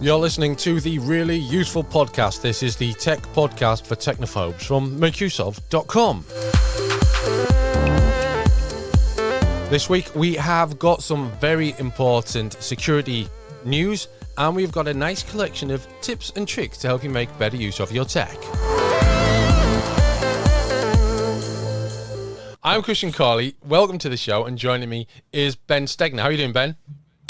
You're listening to the Really Useful Podcast. This is the tech podcast for technophobes from makeuseof.com. This week we have got some very important security news, and we've got a nice collection of tips and tricks to help you make better use of your tech. I'm Christian Carley. Welcome to the show, and joining me is Ben Stegner. How are you doing, Ben?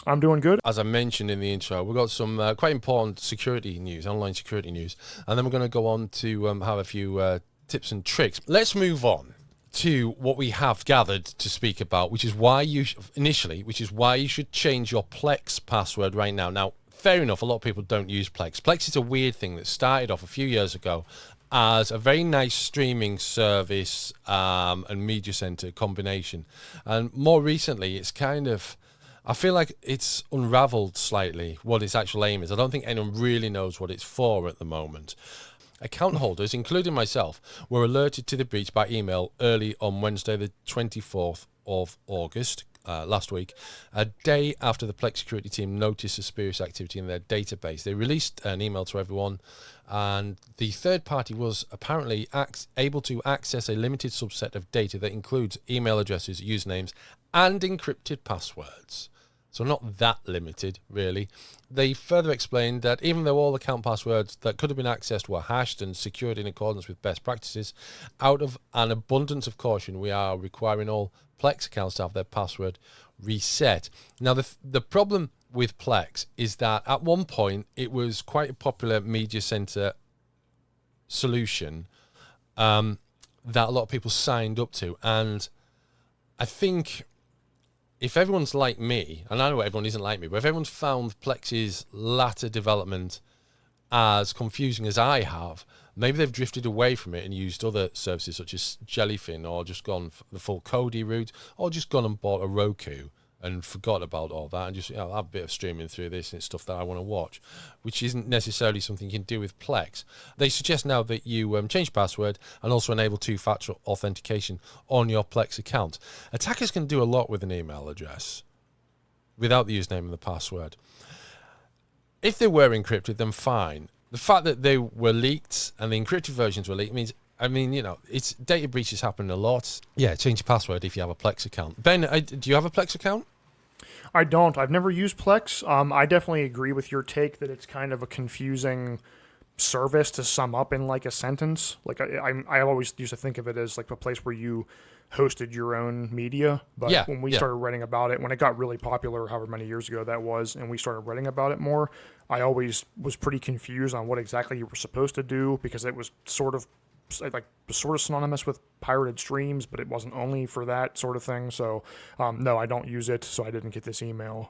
I'm doing good. As I mentioned in the intro, we've got some quite important security news, online security news, and then we're going to go on to have a few tips and tricks. Let's move on to what we have gathered to speak about, which is why you should change your Plex password right now. Now, fair enough, a lot of people don't use Plex. Plex is a weird thing that started off a few years ago as a very nice streaming service and media center combination, and more recently, it's kind of, I feel like it's unraveled slightly what its actual aim is. I don't think anyone really knows what it's for at the moment. Account holders, including myself, were alerted to the breach by email early on Wednesday, the 24th of August, last week, a day after the Plex security team noticed suspicious activity in their database. They released an email to everyone, and the third party was apparently able to access a limited subset of data that includes email addresses, usernames, and encrypted passwords. So not that limited, really. They further explained that even though all account passwords that could have been accessed were hashed and secured in accordance with best practices, out of an abundance of caution, we are requiring all Plex accounts to have their password reset. Now, the problem with Plex is that at one point, it was quite a popular media center solution that a lot of people signed up to. And I think if everyone's like me, and I know everyone isn't like me, but if everyone's found Plex's latter development as confusing as I have, maybe they've drifted away from it and used other services such as Jellyfin, or just gone the full Kodi route, or just gone and bought a Roku and forgot about all that and just, you know, have a bit of streaming through this and it's stuff that I want to watch, which isn't necessarily something you can do with Plex. They suggest now that you change password and also enable two-factor authentication on your Plex account. Attackers can do a lot with an email address without the username and the password. If they were encrypted, then fine. The fact that they were leaked and the encrypted versions were leaked means, it's data breaches happen a lot. Yeah, change your password if you have a Plex account. Ben, do you have a Plex account? I don't. I've never used Plex. I definitely agree with your take that it's kind of a confusing service to sum up in like a sentence. Like I always used to think of it as like a place where you hosted your own media. But when we started writing about it, when it got really popular, however many years ago that was, and we started writing about it more, I always was pretty confused on what exactly you were supposed to do, because it was sort of synonymous with pirated streams, but it wasn't only for that sort of thing. So no, I don't use it, so I didn't get this email.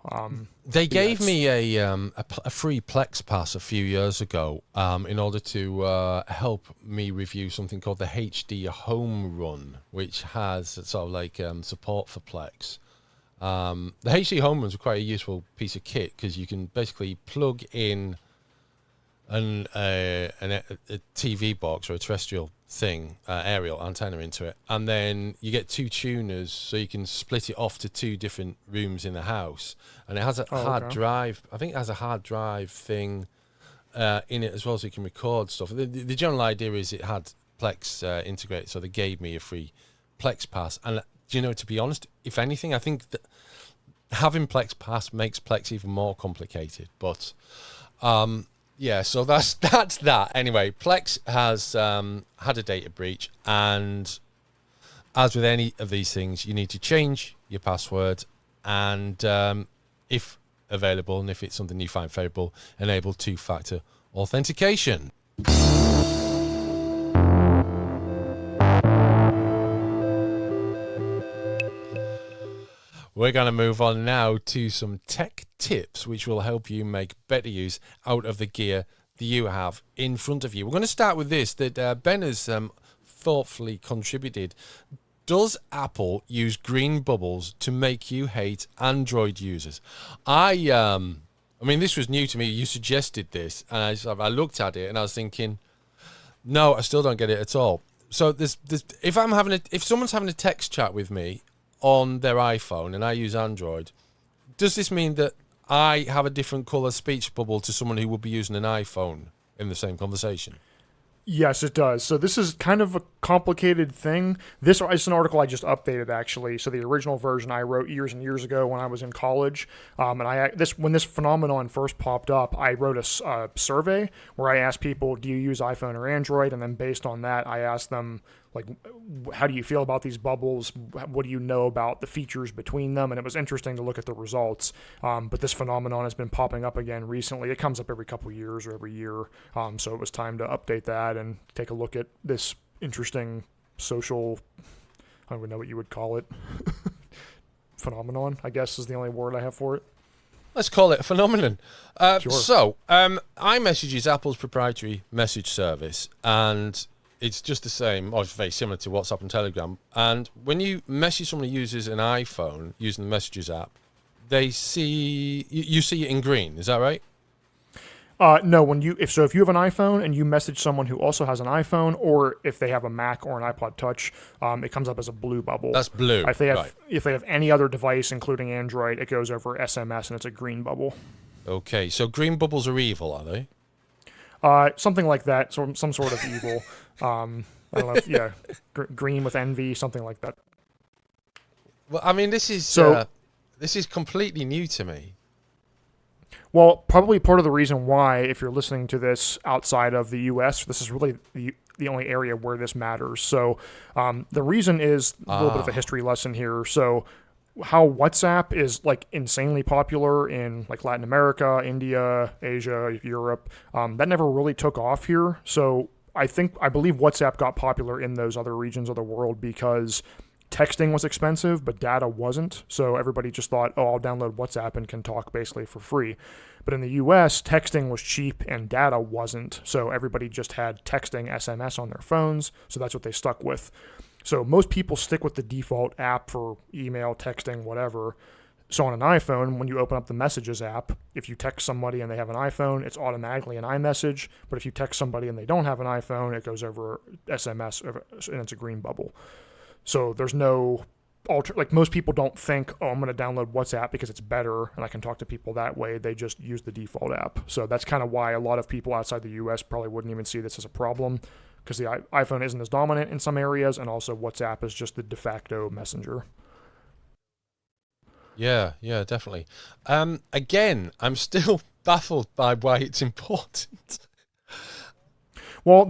They gave me a free Plex pass a few years ago in order to help me review something called the HD Home Run, which has sort of like support for Plex. The HD Home Run is quite a useful piece of kit, because you can basically plug in a TV box or a terrestrial thing, aerial antenna into it, and then you get two tuners, so you can split it off to two different rooms in the house, and it has a hard drive. I think it has a hard drive thing in it as well, so you can record stuff. The general idea is it had Plex integrated, so they gave me a free Plex pass. And to be honest, if anything, I think that having Plex pass makes Plex even more complicated. But yeah, so that's that. Anyway, Plex has had a data breach, and as with any of these things, you need to change your password, and if available, and if it's something you find favorable, enable two-factor authentication. We're going to move on now to some tech tips which will help you make better use out of the gear that you have in front of you. We're going to start with this that Ben has thoughtfully contributed. Does Apple use green bubbles to make you hate Android users? I mean, this was new to me. You suggested this, and I looked at it and I was thinking, no, I still don't get it at all. So if someone's having a text chat with me on their iPhone and I use Android, does this mean that I have a different color speech bubble to someone who would be using an iPhone in the same conversation? Yes, it does. So this is kind of a complicated thing. This is an article I just updated actually. So the original version I wrote years and years ago when I was in college, when this phenomenon first popped up, I wrote a survey where I asked people, "Do you use iPhone or Android?" And then based on that, I asked them, like, how do you feel about these bubbles? What do you know about the features between them? And it was interesting to look at the results. But this phenomenon has been popping up again recently. It comes up every couple years or every year. So it was time to update that and take a look at this interesting social, I don't even know what you would call it, phenomenon, I guess is the only word I have for it. Let's call it a phenomenon. Sure. So, iMessage is Apple's proprietary message service, and it's just the same, or it's very similar to WhatsApp and Telegram. And when you message someone who uses an iPhone using the Messages app, they see you see it in green. Is that right? No, if you have an iPhone and you message someone who also has an iPhone, or if they have a Mac or an iPod Touch, it comes up as a blue bubble. That's blue. If they have right. if they have any other device, including Android, it goes over SMS and it's a green bubble. Okay, so green bubbles are evil, are they? Something like that, some sort of evil. I don't know. Yeah, green with envy, something like that. Well, I mean, this is completely new to me. Well, probably part of the reason why, if you're listening to this outside of the U.S., this is really the only area where this matters. So the reason is a little bit of a history lesson here. So how WhatsApp is like insanely popular in like Latin America, India, Asia, Europe, that never really took off here. So I believe WhatsApp got popular in those other regions of the world because texting was expensive, but data wasn't. So everybody just thought, oh, I'll download WhatsApp and can talk basically for free. But in the US, texting was cheap and data wasn't. So everybody just had texting, SMS on their phones. So that's what they stuck with. So most people stick with the default app for email, texting, whatever. So on an iPhone, when you open up the Messages app, if you text somebody and they have an iPhone, it's automatically an iMessage. But if you text somebody and they don't have an iPhone, it goes over SMS and it's a green bubble. So there's no like most people don't think, oh, I'm going to download WhatsApp because it's better and I can talk to people that way. They just use the default app. So that's kind of why a lot of people outside the US probably wouldn't even see this as a problem, because the iPhone isn't as dominant in some areas, and also WhatsApp is just the de facto messenger. Yeah, definitely. Again, I'm still baffled by why it's important. Well,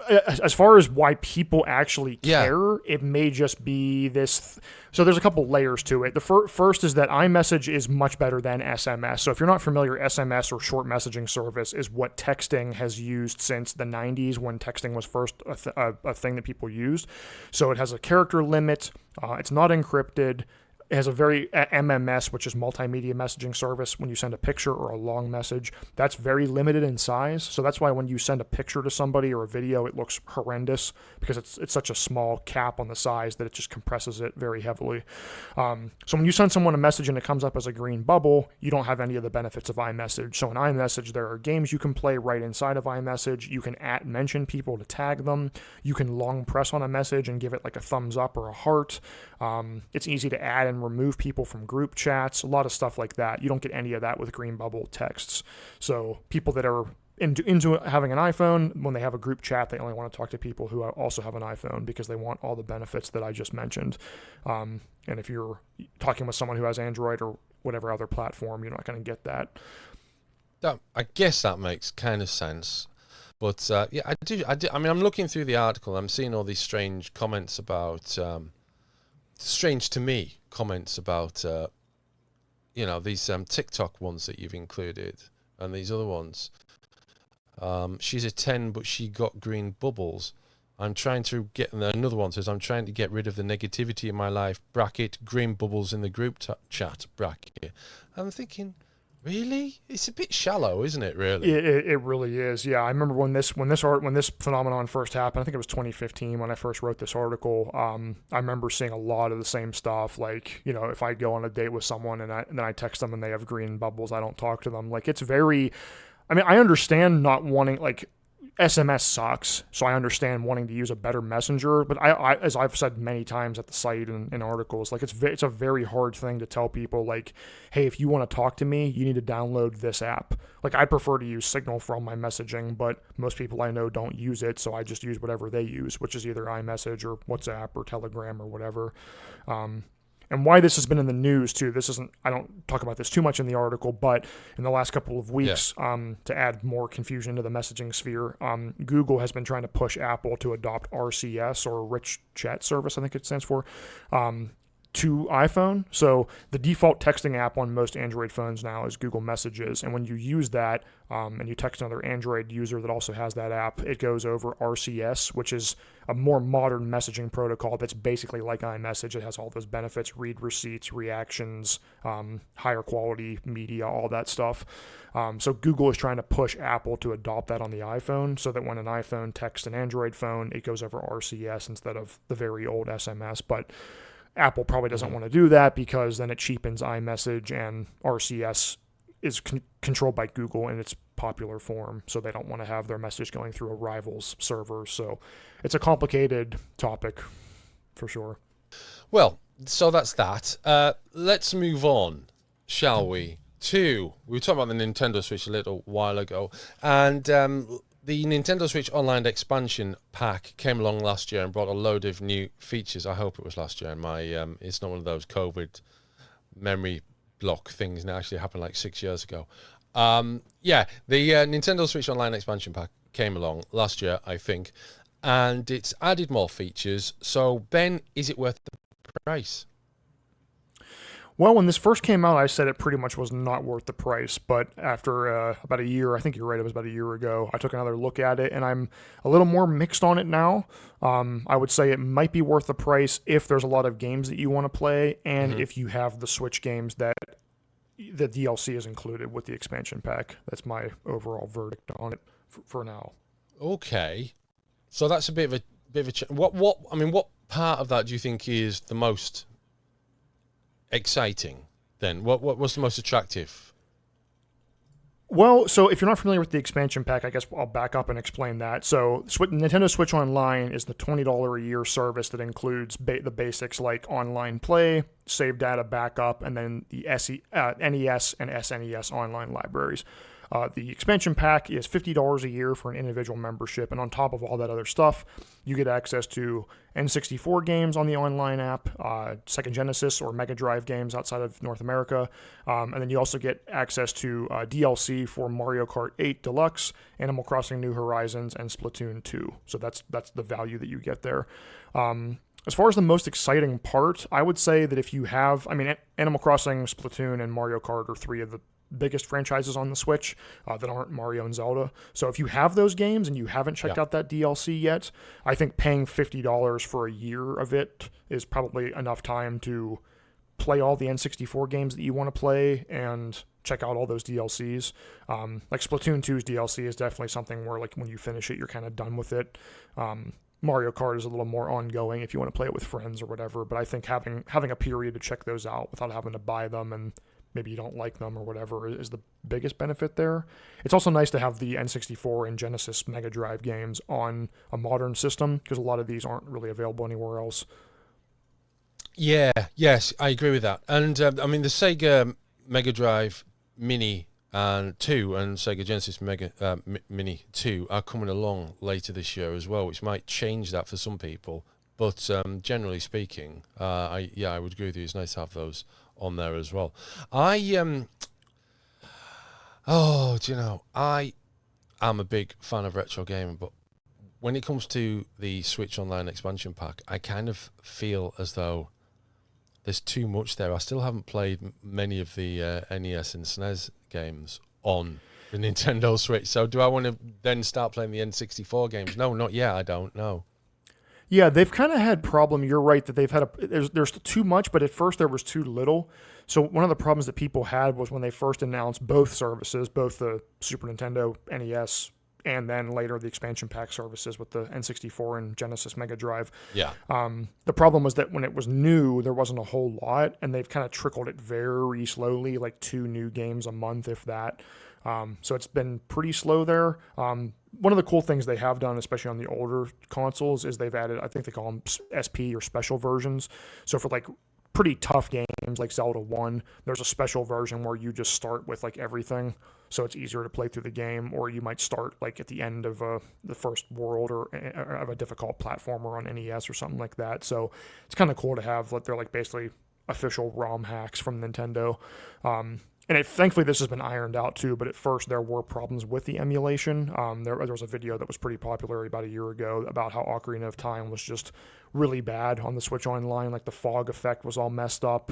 as far as why people actually care, it may just be this. So there's a couple layers to it. The first is that iMessage is much better than SMS. So if you're not familiar, SMS or short messaging service is what texting has used since the 90s, when texting was first a thing that people used. So it has a character limit. It's not encrypted. It has a very MMS, which is multimedia messaging service. When you send a picture or a long message, that's very limited in size. So that's why when you send a picture to somebody or a video, it looks horrendous, because it's such a small cap on the size that it just compresses it very heavily. So when you send someone a message and it comes up as a green bubble, you don't have any of the benefits of iMessage. So in iMessage, there are games you can play right inside of iMessage. You can mention people to tag them. You can long press on a message and give it like a thumbs up or a heart. It's easy to add and remove people from group chats, a lot of stuff like that. You don't get any of that with green bubble texts. So people that are into having an iPhone, when they have a group chat, they only want to talk to people who also have an iPhone, because they want all the benefits that I just mentioned. And if you're talking with someone who has Android or whatever other platform, you're not going to get that. I guess that makes kind of sense. But yeah, I do. I mean, I'm looking through the article. I'm seeing all these strange comments about... strange to me comments about these TikTok ones that you've included, and these other ones. She's a 10 but she got green bubbles. I'm trying to get... another one says, I'm trying to get rid of the negativity in my life, bracket, green bubbles in the group chat, bracket. I'm thinking, really? It's a bit shallow, isn't it, really? It really is. Yeah, I remember when this phenomenon first happened. I think it was 2015 when I first wrote this article. I remember seeing a lot of the same stuff. Like, if I go on a date with someone and then I text them and they have green bubbles, I don't talk to them. Like, it's very... I mean, I understand not wanting, like, SMS sucks, so I understand wanting to use a better messenger. But as I've said many times at the site and in articles, like it's a very hard thing to tell people, like, hey, if you want to talk to me, you need to download this app. Like, I prefer to use Signal for all my messaging, but most people I know don't use it, so I just use whatever they use, which is either iMessage or WhatsApp or Telegram or whatever. And why this has been in the news too. I don't talk about this too much in the article, but in the last couple of weeks, to add more confusion to the messaging sphere, Google has been trying to push Apple to adopt RCS, or Rich Chat Service, I think it stands for, to iPhone. So the default texting app on most Android phones now is Google Messages. And when you use that and you text another Android user that also has that app, it goes over RCS, which is a more modern messaging protocol that's basically like iMessage. It has all those benefits: read receipts, reactions, higher quality media, all that stuff. So Google is trying to push Apple to adopt that on the iPhone, so that when an iPhone texts an Android phone, it goes over RCS instead of the very old SMS. But Apple probably doesn't want to do that, because then it cheapens iMessage, and RCS is controlled by Google in its popular form, so they don't want to have their message going through a rival's server. So it's a complicated topic for sure. Well, so that's that. Let's move on, shall we? We were talking about the Nintendo Switch a little while ago, and the Nintendo Switch Online expansion pack came along last year and brought a load of new features. I hope it was last year. It's not one of those COVID memory block things. It actually happened like 6 years ago. The Nintendo Switch Online expansion pack came along last year, I think, and it's added more features. So, Ben, is it worth the price? Well, when this first came out, I said it pretty much was not worth the price. But after about a year, I think you're right, it was about a year ago, I took another look at it, and I'm a little more mixed on it now. I would say it might be worth the price if there's a lot of games that you want to play, and if you have the Switch games that the DLC is included with the expansion pack. That's my overall verdict on it for now. Okay, so that's a bit of a what part of that do you think is the most exciting then? What was the most attractive? Well, so if you're not familiar with the expansion pack, I guess I'll back up and explain that. So Nintendo Switch Online is the $20 a year service that includes the basics like online play, save data backup, and then the NES and SNES online libraries. The expansion pack is $50 a year for an individual membership, and on top of all that other stuff, you get access to N64 games on the online app, Sega Genesis or Mega Drive games outside of North America, and then you also get access to DLC for Mario Kart 8 Deluxe, Animal Crossing New Horizons, and Splatoon 2. So that's the value that you get there. As far as the most exciting part, I would say that if you have, Animal Crossing, Splatoon, and Mario Kart are three of the biggest franchises on the Switch that aren't Mario and Zelda. So if you have those games and you haven't checked out that DLC yet, I think paying $50 for a year of it is probably enough time to play all the N64 games that you want to play and check out all those DLCs. Like Splatoon 2's DLC is definitely something where, like, when you finish it, you're kind of done with it. Mario Kart is a little more ongoing if you want to play it with friends or whatever, but I think having a period to check those out without having to buy them, and maybe you don't like them or whatever, is the biggest benefit there. It's also nice to have the N64 and Genesis Mega Drive games on a modern system, because a lot of these aren't really available anywhere else. Yes, I agree with that. And the Sega Mega Drive Mini and 2 and Sega Genesis Mini 2 are coming along later this year as well, which might change that for some people. But generally speaking, I would agree with you. It's nice to have those on there as well. I am a big fan of retro gaming, but when it comes to the Switch Online expansion pack, I kind of feel as though there's too much there. I still haven't played many of the NES and SNES games on the Nintendo Switch. So do I want to then start playing the N64 games? No, not yet. I don't know. Yeah, they've kind of had problem. You're right that they've had there's too much, but at first there was too little. So one of the problems that people had was when they first announced both services, both the Super Nintendo, NES, and then later the expansion pack services with the N64 and Genesis Mega Drive. Yeah. The problem was that when it was new, there wasn't a whole lot, and they've kind of trickled it very slowly, like 2 new games a month, if that. So it's been pretty slow there. One of the cool things they have done, especially on the older consoles, is they've added, I think they call them SP or special versions. So for like pretty tough games like Zelda 1, there's a special version where you just start with like everything. So it's easier to play through the game, or you might start like at the end of the first world or of a difficult platformer on NES or something like that. So it's kind of cool to have like they're like basically official ROM hacks from Nintendo. Thankfully, this has been ironed out too, but at first there were problems with the emulation. There was a video that was pretty popular about a year ago about how Ocarina of Time was just really bad on the Switch Online. Like the fog effect was all messed up.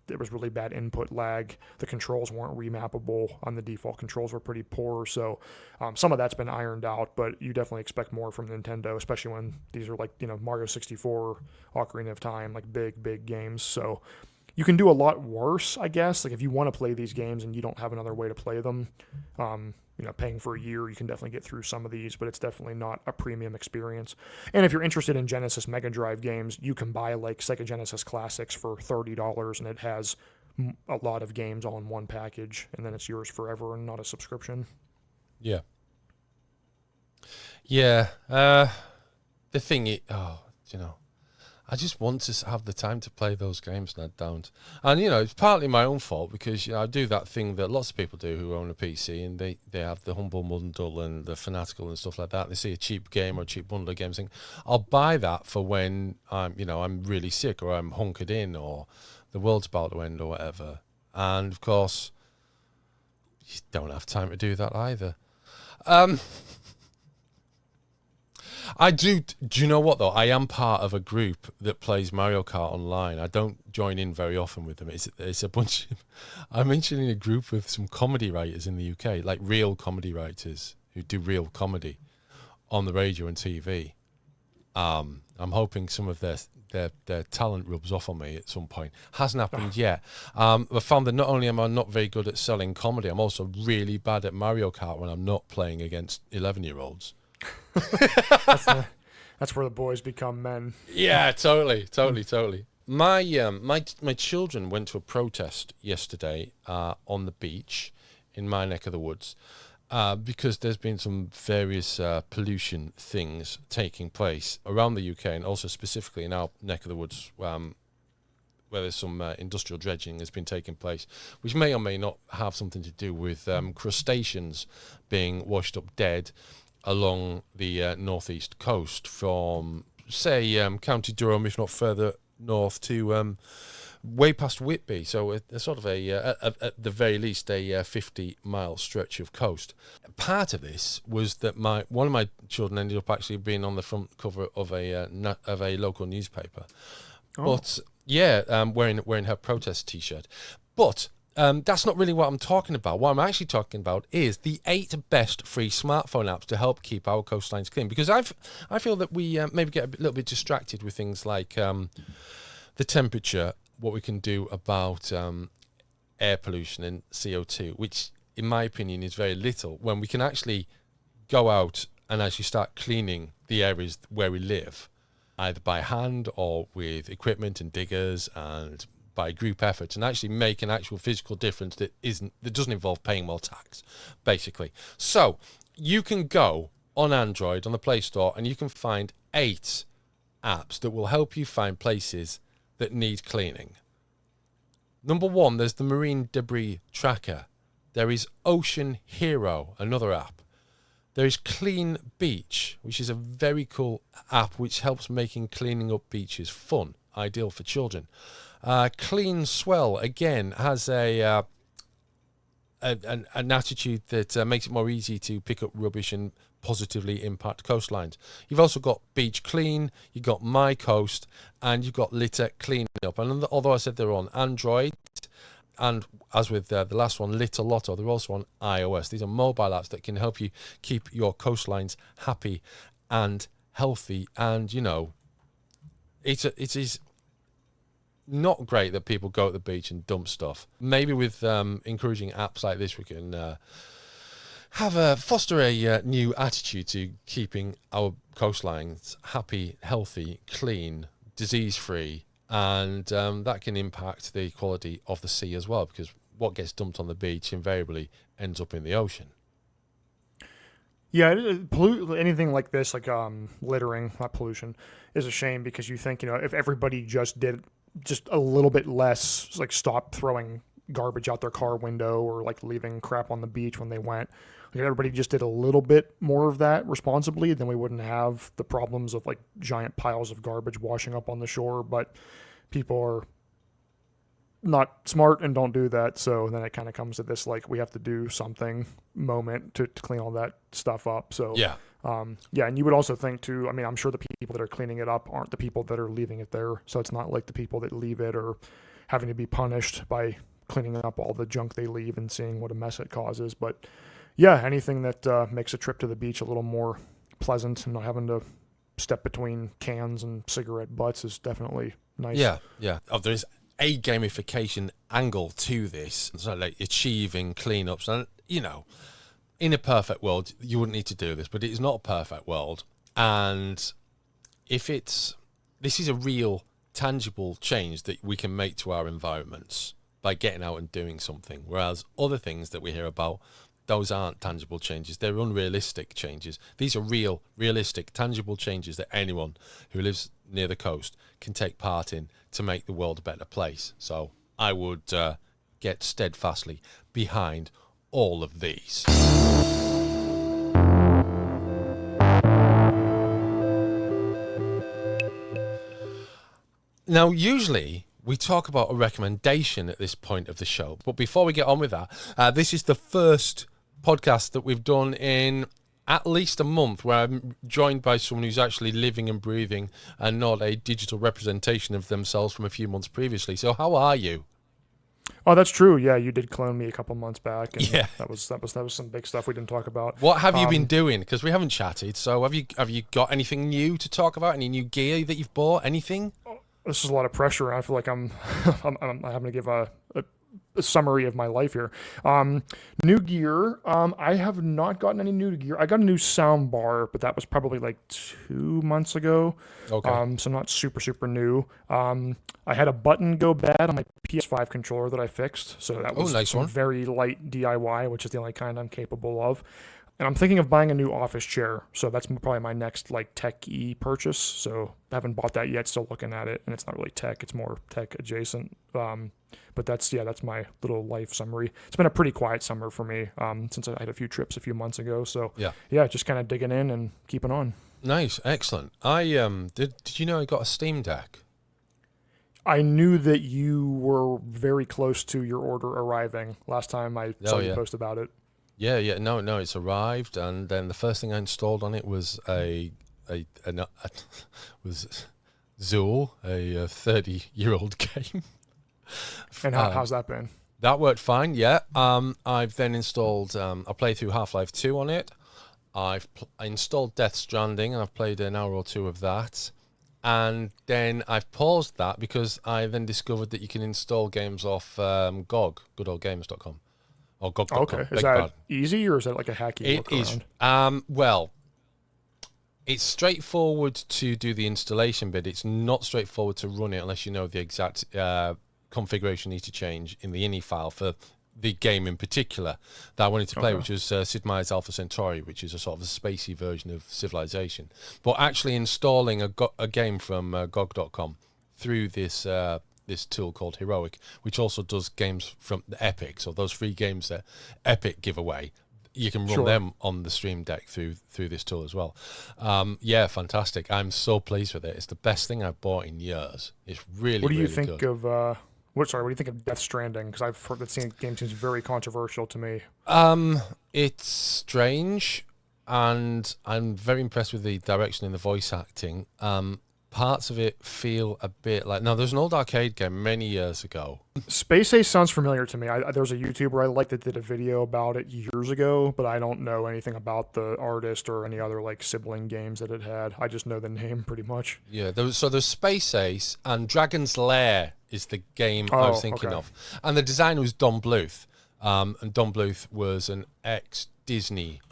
There was really bad input lag. The controls weren't remappable. The default controls were pretty poor. So some of that's been ironed out, but you definitely expect more from Nintendo, especially when these are like, Mario 64, Ocarina of Time, like big games. So you can do a lot worse, I guess. Like if you want to play these games and you don't have another way to play them, paying for a year, you can definitely get through some of these, but it's definitely not a premium experience. And if you're interested in Genesis Mega Drive games, you can buy like Sega Genesis Classics for $30, and it has a lot of games all in one package, and then it's yours forever and not a subscription. Yeah. Yeah. The thing is, I just want to have the time to play those games, and I don't. And, it's partly my own fault because I do that thing that lots of people do who own a PC, and they have the humble bundle and the fanatical and stuff like that. They see a cheap game or a cheap bundle of games, and I'll buy that for when I'm really sick or I'm hunkered in or the world's about to end or whatever. And, of course, you don't have time to do that either. I do. Do you know what though? I am part of a group that plays Mario Kart online. I don't join in very often with them. It's a bunch of. I'm mentioning a group with some comedy writers in the UK, like real comedy writers who do real comedy on the radio and TV. I'm hoping some of their talent rubs off on me at some point. Hasn't happened yet. I found that not only am I not very good at selling comedy, I'm also really bad at Mario Kart when I'm not playing against 11-year-olds. That's where the boys become men. Yeah, totally. My children went to a protest yesterday on the beach in my neck of the woods because there's been some various pollution things taking place around the UK and also specifically in our neck of the woods where there's some industrial dredging has been taking place, which may or may not have something to do with crustaceans being washed up dead along the northeast coast from, say, County Durham, if not further north to way past Whitby. So a sort of at the very least, a 50-mile stretch of coast. Part of this was that one of my children ended up actually being on the front cover of a local newspaper. Oh. But yeah, wearing her protest T-shirt. But that's not really what I'm talking about. What I'm actually talking about is the 8 best free smartphone apps to help keep our coastlines clean. Because I feel that we maybe get a little bit distracted with things like the temperature, what we can do about air pollution and CO2, which in my opinion is very little, when we can actually go out and actually start cleaning the areas where we live, either by hand or with equipment and diggers and by group effort, and actually make an actual physical difference that doesn't involve paying more tax, basically. So you can go on Android on the Play Store and you can find 8 apps that will help you find places that need cleaning. Number 1, there's the Marine Debris Tracker. There is Ocean Hero, another app. There is Clean Beach, which is a very cool app which helps making cleaning up beaches fun, ideal for children. Clean Swell, again, has an attitude that makes it more easy to pick up rubbish and positively impact coastlines. You've also got Beach Clean, you've got My Coast, and you've got Litter Cleanup. And although I said they're on Android, and as with the last one, Litter Lotto, they're also on iOS. These are mobile apps that can help you keep your coastlines happy and healthy. And, it is not great that people go to the beach and dump stuff. Maybe with encouraging apps like this, we can foster a new attitude to keeping our coastlines happy, healthy, clean, disease-free, and that can impact the quality of the sea as well, because what gets dumped on the beach invariably ends up in the ocean. Yeah, anything like this, like littering, not pollution, is a shame because you think, if everybody just did just a little bit less, like stop throwing garbage out their car window or like leaving crap on the beach when they went. Like everybody just did a little bit more of that responsibly, then we wouldn't have the problems of like giant piles of garbage washing up on the shore. But people are not smart and don't do that, so then it kind of comes to this like we have to do something moment to clean all that stuff up. So Yeah. yeah, and you would also think too, I mean, I'm sure the people that are cleaning it up aren't the people that are leaving it there, so it's not like the people that leave it are having to be punished by cleaning up all the junk they leave and seeing what a mess it causes. But yeah, anything that makes a trip to the beach a little more pleasant and not having to step between cans and cigarette butts is definitely nice. Yeah. Oh, there's a gamification angle to this, so like achieving cleanups, and in a perfect world you wouldn't need to do this, but it is not a perfect world, and this is a real tangible change that we can make to our environments by getting out and doing something, whereas other things that we hear about, those aren't tangible changes, they're unrealistic changes. These are real, realistic, tangible changes that anyone who lives near the coast can take part in to make the world a better place. So I would get steadfastly behind all of these. Now, usually we talk about a recommendation at this point of the show, but before we get on with that, this is the first podcast that we've done in at least a month where I'm joined by someone who's actually living and breathing and not a digital representation of themselves from a few months previously. So how are you? Oh, that's true. Yeah, you did clone me a couple months back, and Yeah. that was some big stuff we didn't talk about. What have you been doing? Because we haven't chatted. So have you got anything new to talk about? Any new gear that you've bought? Anything? This is a lot of pressure, and I feel like I'm having to give a summary of my life here. New gear. I have not gotten any new gear. I got a new sound bar, but that was probably like 2 months ago. Okay. So not super new. I had a button go bad on my PS5 controller that I fixed, so that was nice some one. very light DIY, which is the only kind I'm capable of. And I'm thinking of buying a new office chair, so that's probably my next like tech-y purchase. So I haven't bought that yet, still looking at it, and it's not really tech, it's more tech adjacent. But that's my little life summary. It's been a pretty quiet summer for me since I had a few trips a few months ago. So yeah, just kind of digging in and keeping on. Nice, excellent. I did you know I got a Steam Deck? I knew that you were very close to your order arriving last time I saw you post about it. Yeah. No, it's arrived, and then the first thing I installed on it was was Zool, a 30-year-old game. And how's that been? That worked fine, yeah. I've then installed, I played through Half-Life 2 on it. I installed Death Stranding, and I've played an hour or two of that. And then I've paused that because I then discovered that you can install games off GOG, goodoldgames.com. Or GOG.com. Okay, is that easy, or is that like a hacky workaround? It is. Well, it's straightforward to do the installation bit. It's not straightforward to run it unless you know the exact configuration you need to change in the ini file for the game in particular that I wanted to play, which was Sid Meier's Alpha Centauri, which is a sort of a spacey version of Civilization. But actually installing a game from GOG.com through this this tool called Heroic, which also does games from the Epic, so those free games that Epic give away, you can run them on the Stream Deck through this tool as well. Yeah, fantastic. I'm so pleased with it. It's the best thing I've bought in years. It's really, what do you really think good. of what do you think of Death Stranding? Because I've heard that game seems very controversial to me. It's strange, and I'm very impressed with the direction in the voice acting. Parts of it feel a bit like... Now, there's an old arcade game many years ago. Space Ace sounds familiar to me. There was a YouTuber I liked that did a video about it years ago, but I don't know anything about the artist or any other like sibling games that it had. I just know the name pretty much. Yeah, there's Space Ace, and Dragon's Lair is the game I was thinking of. And the designer was Don Bluth. And Don Bluth was an ex-Disney,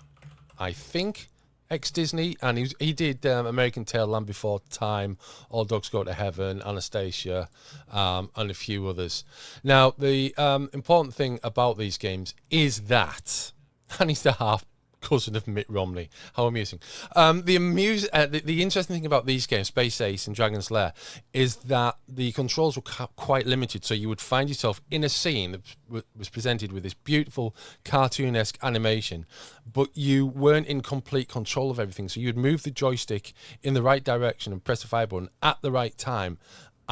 I think, ex-Disney, and he did American Tail, Land Before Time, All Dogs Go to Heaven, Anastasia, and a few others. Now, the important thing about these games is that, and he's the half cousin of Mitt Romney. How amusing. The interesting thing about these games, Space Ace and Dragon's Lair, is that the controls were quite limited. So you would find yourself in a scene that was presented with this beautiful cartoon-esque animation, but you weren't in complete control of everything. So you'd move the joystick in the right direction and press the fire button at the right time.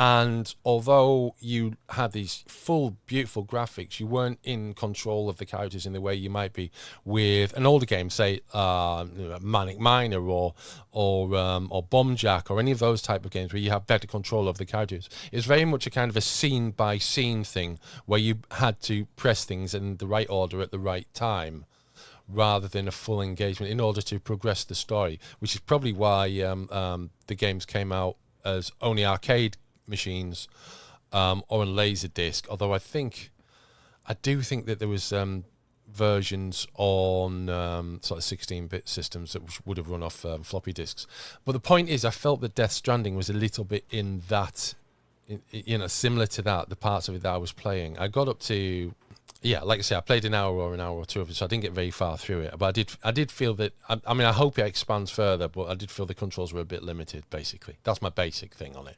And although you had these full, beautiful graphics, you weren't in control of the characters in the way you might be with an older game, say Manic Miner or Bomb Jack or any of those type of games where you have better control of the characters. It's very much a kind of a scene-by-scene thing where you had to press things in the right order at the right time, rather than a full engagement in order to progress the story, which is probably why the games came out as only arcade machines or on Laserdisc, although I do think that there was versions on sort of 16-bit systems that would have run off floppy disks. But the point is, I felt that Death Stranding was a little bit in that, similar to that, the parts of it that I was playing. I got up to, like I say, I played an hour or two of it, so I didn't get very far through it. But I did feel that, I mean, I hope it expands further, but I did feel the controls were a bit limited, basically. That's my basic thing on it.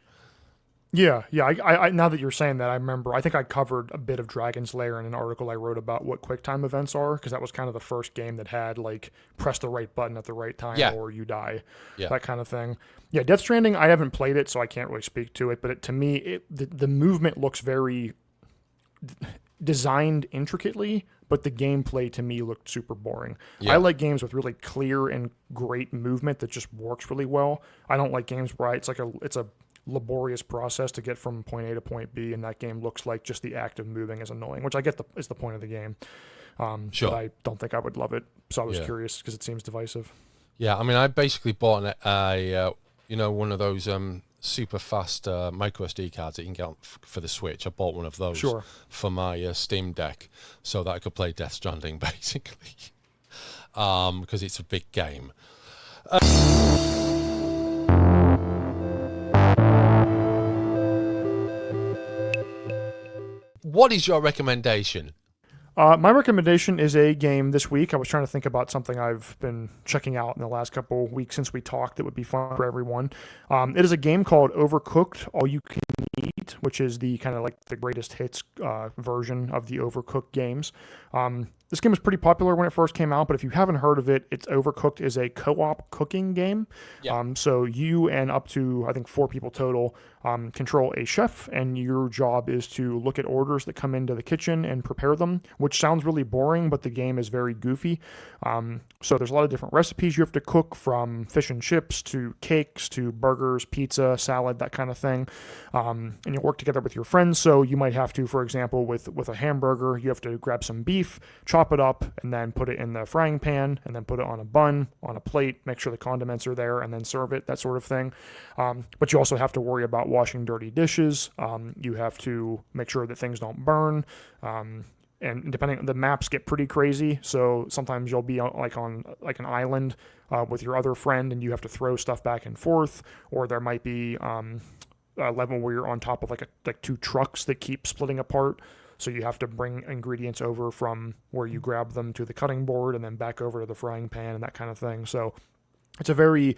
Yeah. I now that you're saying that, I remember, I think I covered a bit of Dragon's Lair in an article I wrote about what QuickTime events are, because that was kind of the first game that had, like, press the right button at the right time or you die, that kind of thing. Yeah, Death Stranding, I haven't played it, so I can't really speak to it, but to me, the movement looks very designed intricately, but the gameplay to me looked super boring. I like games with really clear and great movement that just works really well. I don't like games where it's a laborious process to get from point A to point B, and that game looks like just the act of moving is annoying, which I get is the point of the game. But I don't think I would love it, so I was curious because it seems divisive. Yeah, I mean, I basically bought one of those super fast micro SD cards that you can get for the Switch. I bought one of those for my Steam Deck so that I could play Death Stranding, basically, because it's a big game. What is your recommendation? My recommendation is a game this week. I was trying to think about something I've been checking out in the last couple weeks since we talked that would be fun for everyone. It is a game called Overcooked All You Can Eat, which is the kind of like the greatest hits version of the Overcooked games. This game was pretty popular when it first came out, but if you haven't heard of it, Overcooked is a co-op cooking game. So you and up to, I think, 4 people total control a chef, and your job is to look at orders that come into the kitchen and prepare them, which sounds really boring, but the game is very goofy. So there's a lot of different recipes you have to cook, from fish and chips to cakes to burgers, pizza, salad, that kind of thing. And you work together with your friends. So you might have to, for example, with a hamburger, you have to grab some beef, chop it up, and then put it in the frying pan, and then put it on a bun, on a plate, make sure the condiments are there, and then serve it, that sort of thing. But you also have to worry about washing dirty dishes. You have to make sure that things don't burn. And depending, the maps get pretty crazy. So sometimes you'll be on an island with your other friend, and you have to throw stuff back and forth. Or there might be a level where you're on top of like 2 trucks that keep splitting apart. So you have to bring ingredients over from where you grab them to the cutting board, and then back over to the frying pan, and that kind of thing. So it's a very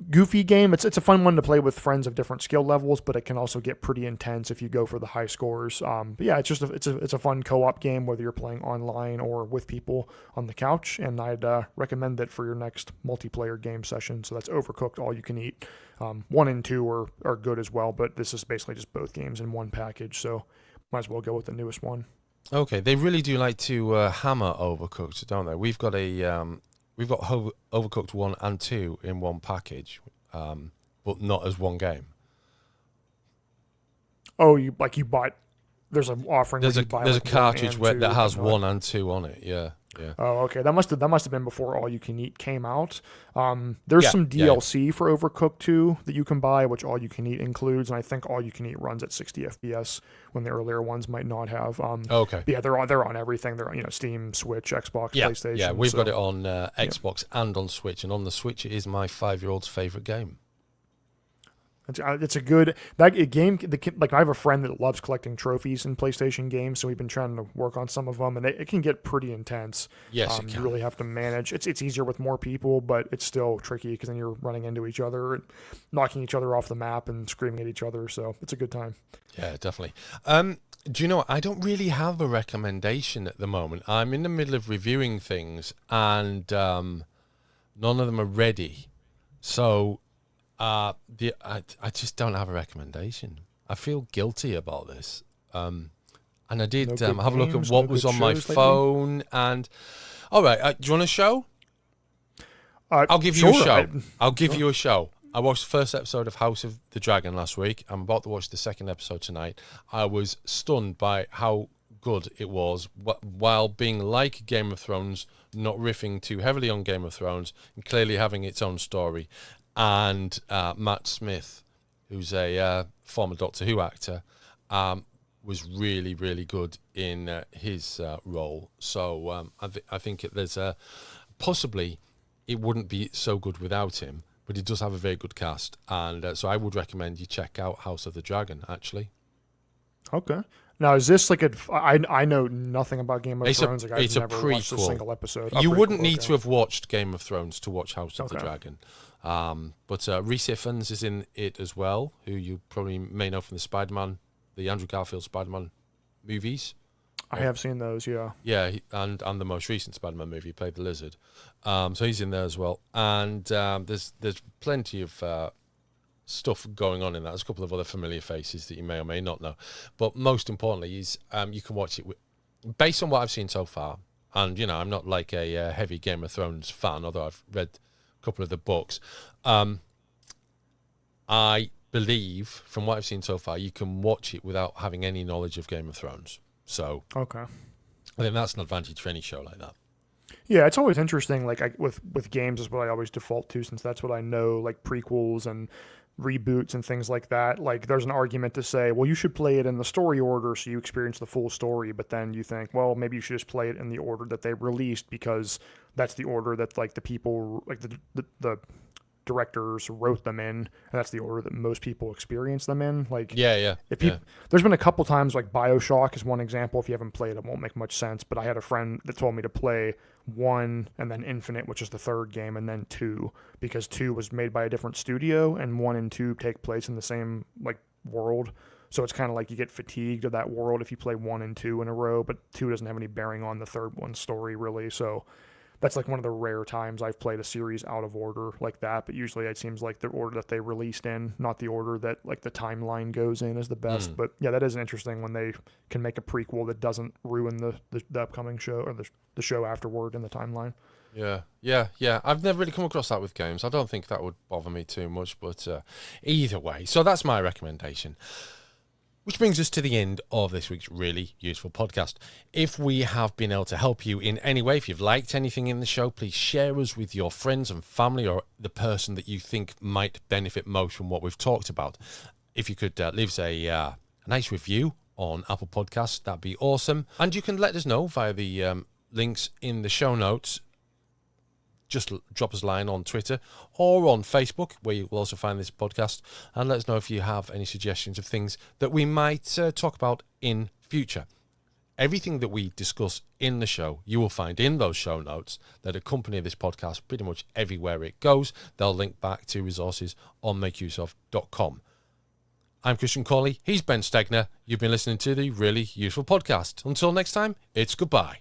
goofy game. It's a fun one to play with friends of different skill levels, but it can also get pretty intense if you go for the high scores. But yeah, it's a fun co-op game, whether you're playing online or with people on the couch. And I'd recommend that for your next multiplayer game session. So that's Overcooked All You Can Eat. 1 and 2 are good as well, but this is basically just both games in one package. So might as well go with the newest one. Okay, they really do like to hammer Overcooked, don't they? We've got Overcooked 1 and 2 in one package, but not as one game. Oh, you bought? There's an offering. There's a cartridge that has 1 and 2 on it. Yeah. Yeah. Oh, okay. That must have been before All You Can Eat came out. There's some Yeah. DLC for Overcooked 2 that you can buy, which All You Can Eat includes, and I think All You Can Eat runs at 60 FPS when the earlier ones might not have. Okay. But yeah, they're on everything. They're on Steam, Switch, Xbox, PlayStation. Yeah, we've got it on yeah. Xbox and on Switch, and on the Switch it is my 5-year-old's favorite game. It's a good game. Like I have a friend that loves collecting trophies in PlayStation games, so we've been trying to work on some of them, and it can get pretty intense. Yes, it can. You really have to manage. It's easier with more people, but it's still tricky because then you're running into each other, and knocking each other off the map, and screaming at each other. So it's a good time. Yeah, definitely. Do you know what? I don't really have a recommendation at the moment. I'm in the middle of reviewing things, and none of them are ready. So. I just don't have a recommendation. I feel guilty about this. And I did have a look at what was on my phone. And all right, do you want a show? I'll give you a show. I'll give you a show. I watched the first episode of House of the Dragon last week. I'm about to watch the second episode tonight. I was stunned by how good it was, while being like Game of Thrones, not riffing too heavily on Game of Thrones, and clearly having its own story. And Matt Smith, who's a former Doctor Who actor, was really, really good in his role. So I think there's possibly it wouldn't be so good without him, but he does have a very good cast. And so I would recommend you check out House of the Dragon, actually. Okay. Now, is this like I know nothing about Game of Thrones. I've never watched a single episode. You wouldn't need to have watched Game of Thrones to watch House of the Dragon. But Rhys Ifans is in it as well, who you probably may know from the Andrew Garfield Spider-Man movies. I have seen those, yeah. Yeah, and the most recent Spider-Man movie, he played the Lizard. So he's in there as well. And there's plenty of stuff going on in that. There's a couple of other familiar faces that you may or may not know. But most importantly is you can watch it based on what I've seen so far. And, I'm not like a heavy Game of Thrones fan, although I've read a couple of the books. I believe, from what I've seen so far, you can watch it without having any knowledge of Game of Thrones. So okay, I think that's an advantage for any show like that. Yeah, it's always interesting. Like with games is what I always default to, since that's what I know. Like prequels and reboots and things like that. Like there's an argument to say, well, you should play it in the story order so you experience the full story. But then you think, well, maybe you should just play it in the order that they released, because that's the order that like the people, like the directors wrote them in, and that's the order that most people experience them in. Like, there's been a couple times, like BioShock is one example. If you haven't played it, won't make much sense, but I had a friend that told me to play 1 and then Infinite, which is the third game, and then 2, because 2 was made by a different studio and 1 and 2 take place in the same like world. So it's kind of like you get fatigued of that world if you play 1 and 2 in a row, but 2 doesn't have any bearing on the third one's story really. So that's like one of the rare times I've played a series out of order like that. But usually it seems like the order that they released in, not the order that like the timeline goes in, is the best. But yeah, that is interesting when they can make a prequel that doesn't ruin the upcoming show or the show afterward in the timeline. Yeah. I've never really come across that with games. I don't think that would bother me too much, but either way. So that's my recommendation. Which brings us to the end of this week's really useful podcast. If we have been able to help you in any way, if you've liked anything in the show, please share us with your friends and family, or the person that you think might benefit most from what we've talked about. If you could leave us a nice review on Apple Podcasts, that'd be awesome. And you can let us know via the links in the show notes. Just drop us a line on Twitter or on Facebook, where you will also find this podcast, and let us know if you have any suggestions of things that we might talk about in future. Everything that we discuss in the show, you will find in those show notes that accompany this podcast pretty much everywhere it goes. They'll link back to resources on makeuseof.com. I'm Christian Cawley. He's Ben Stegner. You've been listening to the Really Useful Podcast. Until next time, it's goodbye.